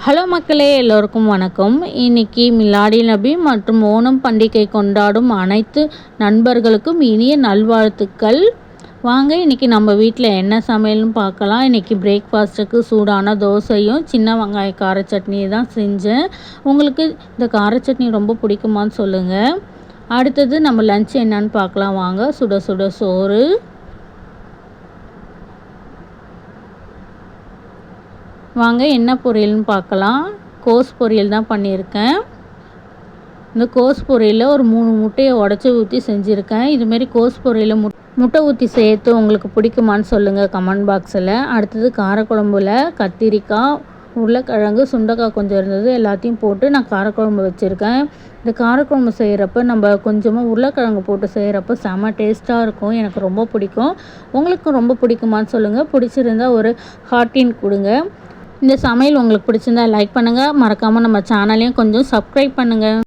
Hello மக்களே, எல்லோருக்கும் வணக்கம். இன்னைக்கு மிலாடி நபி மற்றும் ஓணம் பண்டிகை கொண்டாடும் அனைத்து நண்பர்களுக்கும் இனிய நல்வாழ்த்துக்கள். வாங்க இன்னைக்கு நம்ம வீட்டில் என்ன சமையல்னு பார்க்கலாம். இன்னைக்கு பிரேக்ஃபாஸ்ட்டுக்கு சூடான தோசையும் சின்ன வெங்காய கார சட்னியும் தான் செஞ்சேன். உங்களுக்கு இந்த கார சட்னி ரொம்ப பிடிக்குமான்னு சொல்லுங்கள். அடுத்தது நம்ம லஞ்ச் என்னன்னு பார்க்கலாம் வாங்க. சுட சுட சோறு, வாங்க என்ன பொரியல்னு பார்க்கலாம். கோஸ் பொரியல் தான் பண்ணியிருக்கேன். இந்த கோஸ் பொரியலில் ஒரு 3 முட்டையை உடச்சி ஊற்றி செஞ்சுருக்கேன். இதுமாரி கோஸ் பொரியலில் முட்டை ஊற்றி சேர்த்து உங்களுக்கு பிடிக்குமான்னு சொல்லுங்கள் கமெண்ட் பாக்ஸில். அடுத்தது காரக்குழம்புல கத்திரிக்காய், உருளைக்கிழங்கு, சுண்டைக்காய் கொஞ்சம் இருந்தது, எல்லாத்தையும் போட்டு நான் காரக்குழம்பு வச்சுருக்கேன். இந்த காரக்குழம்பு செய்கிறப்ப நம்ம கொஞ்சமாக உருளைக்கிழங்கு போட்டு செய்கிறப்ப செம்ம டேஸ்ட்டாக இருக்கும். எனக்கு ரொம்ப பிடிக்கும். உங்களுக்கும் ரொம்ப பிடிக்குமான்னு சொல்லுங்கள். பிடிச்சிருந்தா ஒரு ஹார்ட்டின் கொடுங்க. இந்த சமையல் உங்களுக்கு பிடிச்சிருந்தா லைக் பண்ணுங்கள். மறக்காமல் நம்ம சேனலையும் கொஞ்சம் சப்ஸ்கிரைப் பண்ணுங்கள்.